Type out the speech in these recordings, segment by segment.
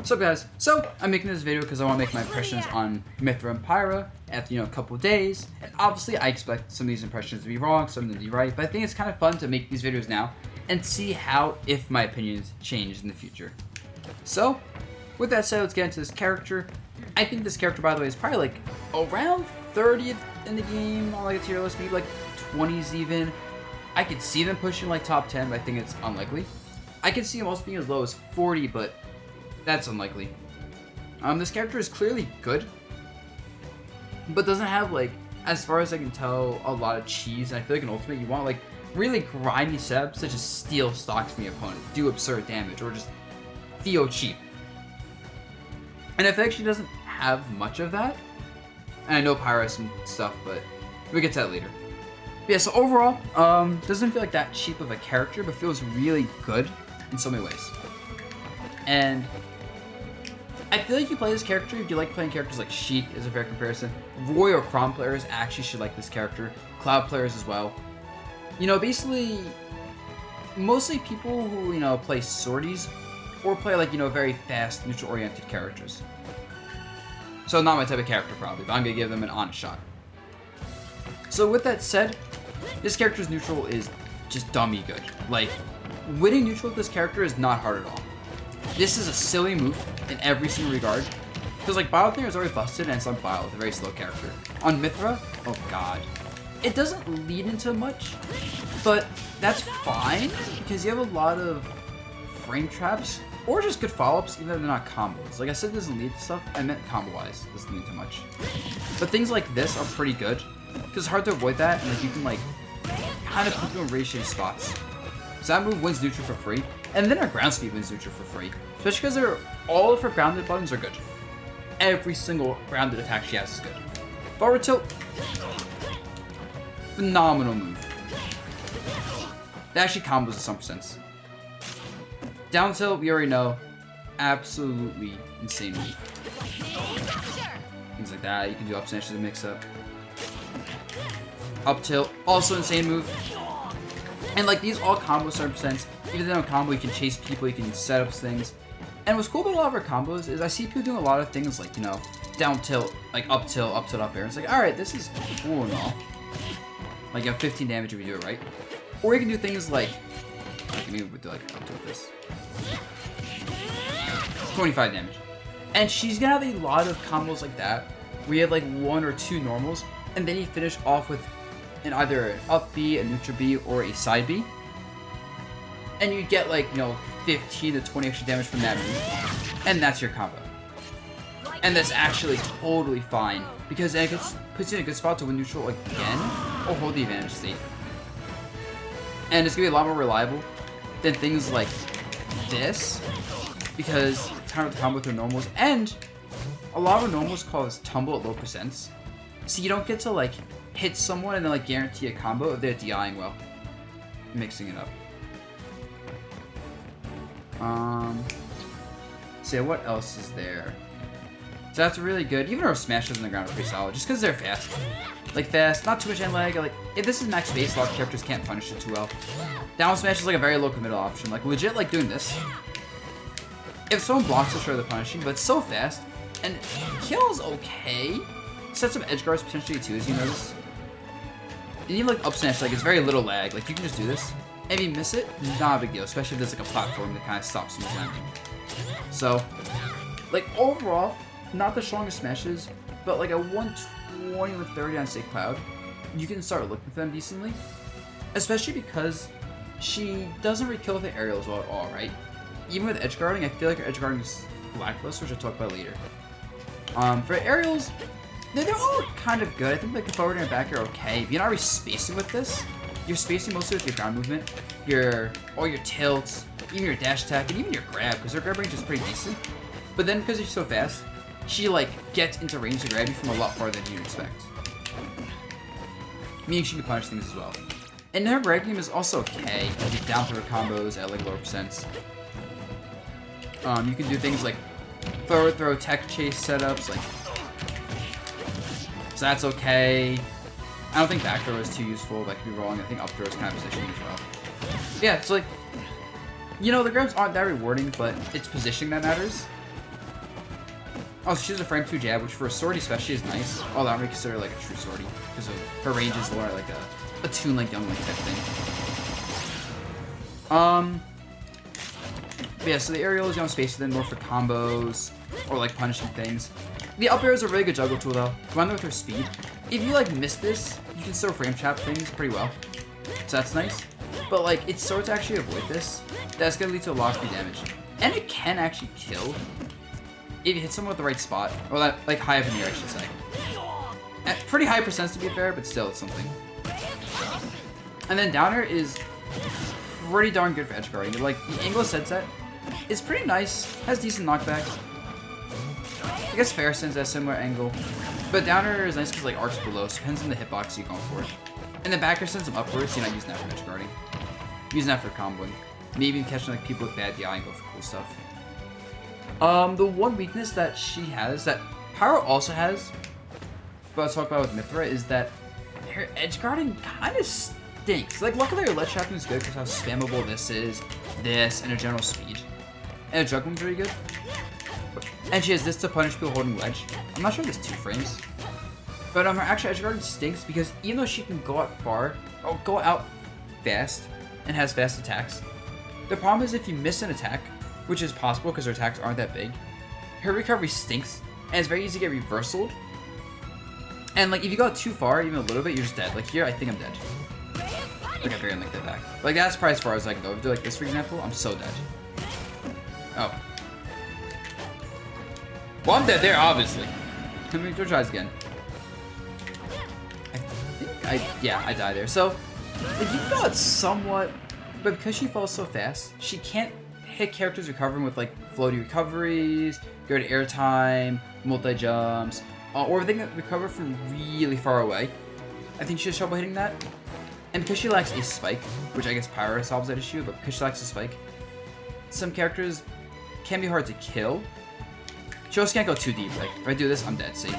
So guys, I'm making this video because I want to make my impressions on Mythra and Pyra after, a couple of days. And obviously I expect some of these impressions to be wrong, some of them to be right, but I think it's kind of fun to make these videos now and see if my opinions change in the future. So, with that said, let's get into this character. I think this character, by the way, is probably like around 30th in the game on like a tier list, maybe like 20s even. I could see them pushing like top 10, but I think it's unlikely. I could see them also being as low as 40, but that's unlikely. This character is clearly good, but doesn't have, like, as far as I can tell, a lot of cheese. And I feel like in Ultimate, you want, like, really grindy setups such as steal stocks from your opponent, do absurd damage, or just feel cheap. And I feel like she doesn't have much of that. And I know Pyra has some stuff, but we'll get to that later. But yeah, so overall, doesn't feel like that cheap of a character, but feels really good in so many ways. And I feel like you play this character if you like playing characters like Sheik is a fair comparison. Roy or Chrom players actually should like this character. Cloud players as well. Basically, mostly people who, play sorties or play like, very fast, neutral-oriented characters. So not my type of character probably, but I'm going to give them an honest shot. So with that said, this character's neutral is just dummy good. Like, winning neutral with this character is not hard at all. This is a silly move in every single regard. Because, like, Bile Thing is already busted and it's on Bile with a very slow character. On Mithra, oh god. It doesn't lead into much, but that's fine because you have a lot of frame traps or just good follow-ups even though they're not combos. Like I said, it doesn't lead to stuff. I meant combo-wise. It doesn't lead to much. But things like this are pretty good because it's hard to avoid that and, like, you can, like, kind of put them in really shitty spots. So that move wins neutral for free. And then our ground speed wins neutral for free. Especially because all of her grounded buttons are good. Every single grounded attack she has is good. Forward tilt. Phenomenal move. It actually combos in some sense. Down tilt, we already know. Absolutely insane move. Things like that. You can do up smash as a mix up. Up tilt. Also insane move. And, like, these all combo certain sense. Even though combo, you can chase people, you can set up things. And what's cool about a lot of our combos is I see people doing a lot of things like, down tilt, like up tilt, up air. It's like, alright, this is cool and all. Like, you have 15 damage if you do it right. Or you can do things like maybe we'll do like up tilt this. 25 damage. And she's gonna have a lot of combos like that, where you have like 1 or 2 normals, and then you finish off with either an up B, a neutral B, or a side B. And you get like, 15 to 20 extra damage from that move. And that's your combo. And that's actually totally fine, because it puts you in a good spot to win neutral again, or hold the advantage state. And it's going to be a lot more reliable than things like this, because it's kind of the combo with their normals. And a lot of normals cause tumble at low percents. So you don't get to like hit someone and then like guarantee a combo if they're DIing well. Mixing it up. So yeah, what else is there? So that's really good. Even our smashes on the ground are pretty solid, just because they're fast. Like fast, not too much end lag. Like if this is max base, a lot of characters can't punish it too well. Down smash is like a very low committal option. Like legit, like doing this. If someone blocks it, sure they're punishing, but it's so fast and kills okay. Sets up edge guards potentially too, as you notice. And even like up smash, like it's very little lag. Like you can just do this. And if you miss it, not a big deal, especially if there's like a platform that kind of stops some timing. So, like overall, not the strongest smashes, but like a 120, 130 on say Cloud, you can start looking for them decently. Especially because she doesn't really kill with the aerials well at all, right? Even with edge guarding, I feel like her edge guarding is lackluster, which I'll talk about later. For aerials, they're all kind of good. I think like the forward and back are okay. If you're not really spacing with this, you're spacing mostly with your ground movement, all your tilts, even your dash attack, and even your grab, because her grab range is pretty decent. But then because she's so fast, she like gets into range to grab you from a lot farther than you'd expect. Meaning she can punish things as well. And her grab game is also okay. Like you down throw combos at like lower percents. You can do things like forward throw, tech chase setups, like so that's okay. I don't think back throw is too useful, but I could be wrong. I think up throw is kind of positioning as well. Yeah, it's like, the grabs aren't that rewarding, but it's positioning that matters. Oh, so she has a frame 2 jab, which for a sword especially is nice. Although I don't really consider like a true swordie because of her range is more like a Toon like Young Link type thing. But yeah, so the aerial is space within more for combos or like punishing things. The up air is a really good juggle tool though. Combined with her speed. If you like miss this, you can still frame trap things pretty well. So that's nice. But like it's so to actually avoid this, that's gonna lead to a lot of free damage. And it can actually kill if you hit someone with the right spot. Or that like high up in the air I should say. At pretty high percents to be fair, but still it's something. And then down air is pretty darn good for edge guarding. Like the angle set is pretty nice, has decent knockback. I guess Fairsen's at a similar angle. But down air is nice because like arcs below, so depends on the hitbox you're going for. And the back air sends them upwards, so you're not using that for edge guarding. Using that for comboing. Maybe even catching like people with bad DI and go for cool stuff. The one weakness that she has, that Pyra also has, but I'll talk about with Mithra, is that her edge guarding kind of stinks. Like luckily her ledge trapping is good because how spammable this is, and her general speed. And her juggling's really good. And she has this to punish people holding ledge. I'm not sure if there's 2 frames. But her actual edge guarding stinks because even though she can go out far, or go out fast, and has fast attacks, the problem is if you miss an attack, which is possible because her attacks aren't that big, her recovery stinks, and it's very easy to get reversaled. And like if you go out too far, even a little bit, you're just dead. Like here, I think I'm dead. Like I barely linked that back. Like that's probably as far as I can go. If I do like this for example, I'm so dead. Oh. Well, I'm dead there, obviously. Let me try this again. I die there. So, like, you can go out somewhat, but because she falls so fast, she can't hit characters recovering with, like, floaty recoveries, good airtime, multi-jumps, or if they can recover from really far away. I think she has trouble hitting that. And because she lacks a spike, which I guess Pyra solves that issue, but because she lacks a spike, some characters can be hard to kill. She also can't go too deep. Like, if I do this, I'm dead, see?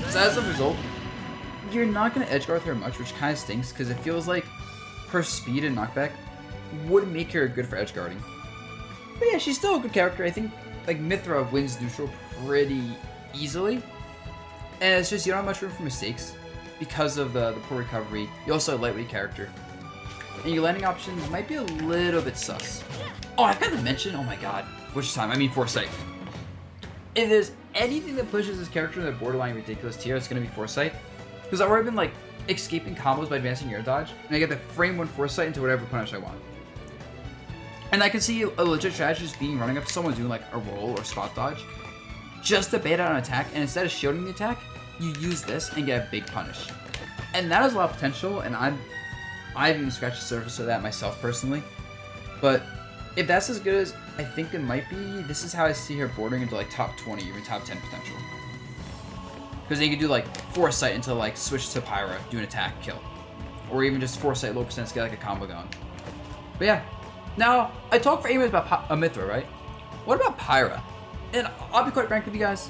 So as a result, you're not going to edgeguard her much, which kind of stinks, because it feels like her speed and knockback would make her good for edgeguarding. But yeah, she's still a good character. I think, like, Mythra wins neutral pretty easily. And it's just, you don't have much room for mistakes because of the poor recovery. You also have a lightweight character. And your landing options might be a little bit sus. Oh, I forgot to mention, oh my god, which time? I mean Foresight. If there's anything that pushes this character in the borderline ridiculous tier, it's going to be Foresight. Because I've already been like escaping combos by advancing air dodge, and I get the frame 1 Foresight into whatever punish I want. And I can see a legit strategy just being running up to someone doing like a roll or spot dodge, just to bait out an attack, and instead of shielding the attack, you use this and get a big punish. And that has a lot of potential, and I've even scratched the surface of that myself personally. But if that's as good as I think it might be, this is how I see her bordering into like top 20, even top 10 potential. Because then you can do like Foresight into like switch to Pyra, do an attack, kill. Or even just Foresight low percent to get like a combo going. But yeah. Now, I talked for 8 minutes about Mithra, right? What about Pyra? And I'll be quite frank with you guys.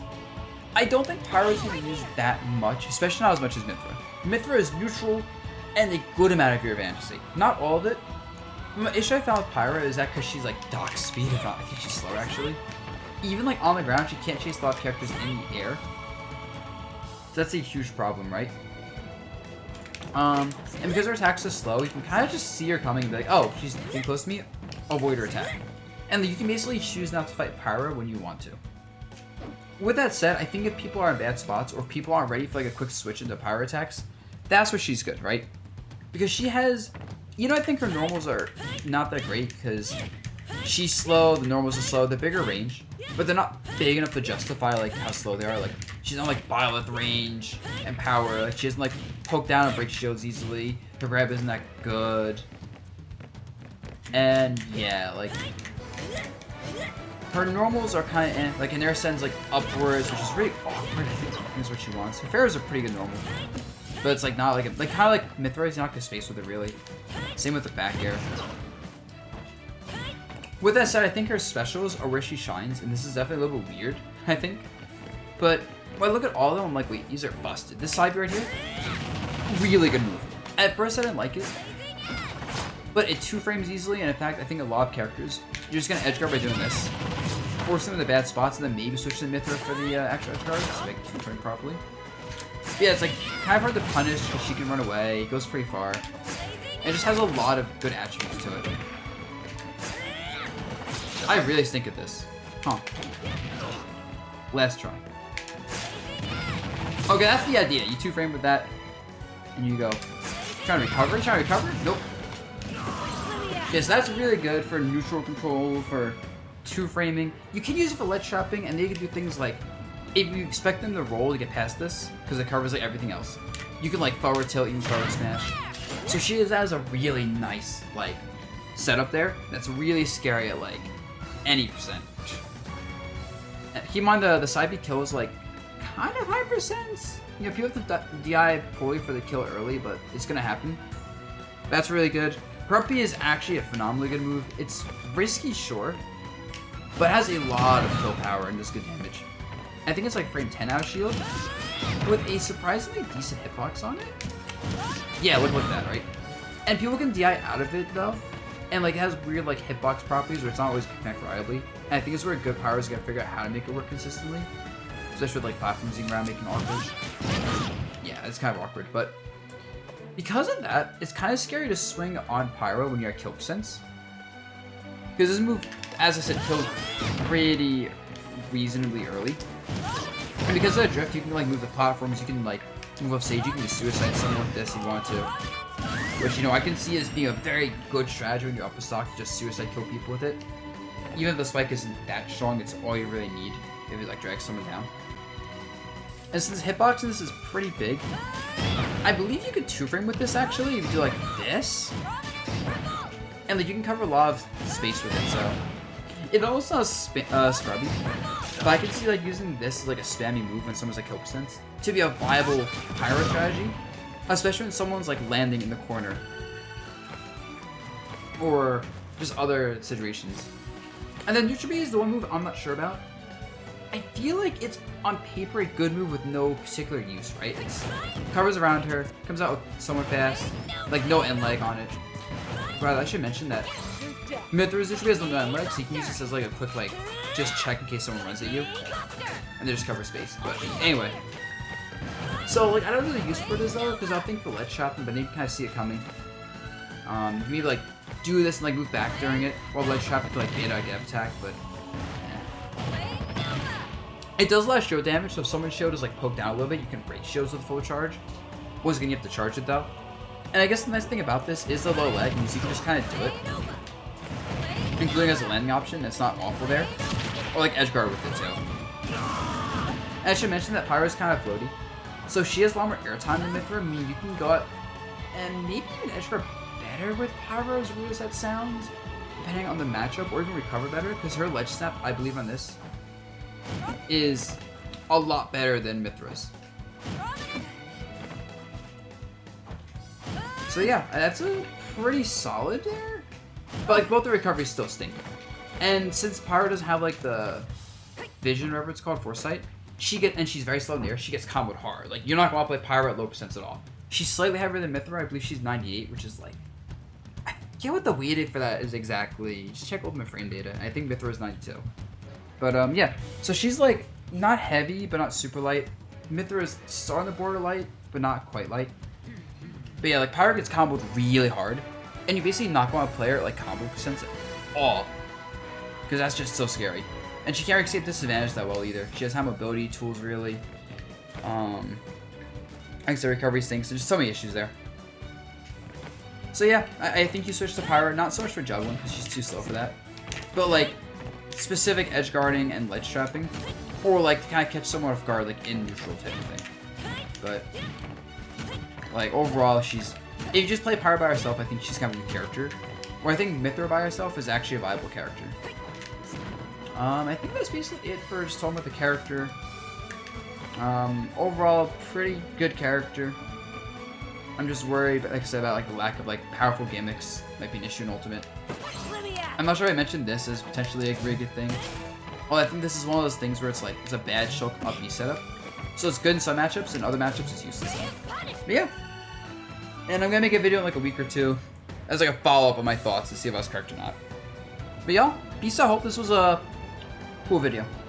I don't think Pyra is going to use that much, especially not as much as Mithra. Mithra is neutral and a good amount of your advantage. Not all of it. The issue I found with Pyra is that because she's like dock speed, if not, I think she's slower actually. Even like on the ground, she can't chase a lot of characters in the air. So that's a huge problem, right? And because her attacks are slow, you can kind of just see her coming and be like, oh, she's getting close to me, avoid her attack. And you can basically choose not to fight Pyra when you want to. With that said, I think if people are in bad spots or people aren't ready for like a quick switch into Pyra attacks, that's where she's good, right? Because she has, you know, I think her normals are not that great because she's slow, the normals are slow, they're bigger range, but they're not big enough to justify like how slow they are. Like she's not like Byleth range and power. Like she doesn't like poke down and break shields easily. Her grab isn't that good. And yeah, like her normals are kind of like in air sends like upwards, which is really awkward. I think is what she wants. Her fair is a pretty good normal, but it's like not like kind of like Mithra. He's not gonna space with it really. Same with the back air. With that said, I think her specials are where she shines, and this is definitely a little bit weird, I think. But when I look at all of them, I'm like, wait, these are busted. This side right here, really good move. At first, I didn't like it, but it 2 frames easily, and in fact, I think a lot of characters, you're just gonna edgeguard by doing this. force them in the bad spots, and then maybe switch to Mithra for the extra edge guards to make it turn properly. But yeah, it's like kind of hard to punish because she can run away. It goes pretty far. And it just has a lot of good attributes to it. I really stink at this. Huh. Last try. Okay, that's the idea. You 2-frame with that, and you go. Trying to recover? Trying to recover? Nope. Yes, that's really good for neutral control, for 2-framing. You can use it for ledge trapping, and they can do things like, if you expect them to roll to get past this, because it covers like everything else, you can like forward tilt, even forward smash. So she has a really nice like setup there. That's really scary at like any percent. Keep in mind the side B kill is like kind of high percents. You know, people have to DI poorly for the kill early, but it's gonna happen. That's really good. Her up B is actually a phenomenally good move. It's risky, sure, but has a lot of kill power and does good damage. I think it's like frame 10 out of shield with a surprisingly decent hitbox on it. Yeah, look at that, right? And people can DI out of it though, and like it has weird like hitbox properties where it's not always connect reliably. And I think it's where good powers gotta figure out how to make it work consistently, especially with like platforms zooming around making it awkward. Yeah, it's kind of awkward, but because of that, it's kind of scary to swing on Pyra when you're at kill percents. Because this move, as I said, kills pretty reasonably early. And because of the drift, you can like move the platforms, you can like move off stage, you can do suicide something with this if you want to. Which, you know, I can see as being a very good strategy when you're up a stock to just suicide kill people with it. Even if the spike isn't that strong, it's all you really need if it like drags someone down. And since hitbox in this is pretty big, I believe you could 2-frame with this actually. You could do like this. And like you can cover a lot of space with it, so. It also has scrubby. But I can see like using this as like a spammy move when someone's like kill percents to be a viable Pyra strategy. Especially when someone's like landing in the corner. Or just other situations. And then neutral B is the one move I'm not sure about. I feel like it's on paper a good move with no particular use, right? It's covers around her, comes out with somewhat fast, like no end leg on it. Right, I should mention that Mythra's neutral B has no end leg, so you can use this as like a quick like just check in case someone runs at you, and they just cover space. But anyway, so like I don't know the use for this though, because I think for ledge trapping, but you can kind of see it coming. You can maybe like do this and like move back during it, while ledge trapping to like beta get attack, but. It does a lot of shield damage, so if someone's shield is like poked down a little bit, you can break shields with full charge. Always gonna have to charge it though. And I guess the nice thing about this is the low leg means you can just kind of do it. Including as a landing option, it's not awful there. Or like edge guard with it too. And I should mention that Pyra's kind of floaty. So she has a lot more airtime than Mithra, meaning you can go out and maybe even edge guard better with Pyra, as weird as that sounds. Depending on the matchup, or even recover better, because her ledge snap, I believe on this, is a lot better than Mithra's. So yeah, that's a pretty solid there. But like both the recoveries still stink. And since Pyra doesn't have like the vision, or whatever it's called, foresight, and she's very slow in the air, she gets comboed hard. Like you're not gonna play Pyra at low percents at all. She's slightly heavier than Mithra, I believe she's 98, which is like, I forget what the weighted for that is exactly. Just check Ultimate Frame data. I think Mithra is 92. But yeah, so she's like not heavy, but not super light. Mythra is still on the border light, but not quite light. But yeah, like Pyra gets comboed really hard, and you basically knock on a player at like combo percents at all, because that's just so scary. And she can't escape disadvantage that well either. She doesn't have mobility tools really. I think the recovery stinks. There's just so many issues there. So yeah, I think you switch to Pyra, not so much for juggling because she's too slow for that, but like specific edge guarding and ledge trapping, or like to kind of catch someone off guard, like in neutral type of thing. But like overall, if you just play Pyra by herself, I think she's kind of a good character. Where I think Mithra by herself is actually a viable character. I think that's basically it for just talking about the character. Overall, pretty good character. I'm just worried, like I said, about like the lack of like powerful gimmicks. Might be an issue in Ultimate. I'm not sure I mentioned this as potentially a really good thing. Well, I think this is one of those things where it's like it's a bad Shulk up B setup. So it's good in some matchups, and other matchups it's useless. But yeah. And I'm gonna make a video in like a week or two as like a follow-up on my thoughts to see if I was correct or not. But y'all, peace out. Hope this was a Cool video.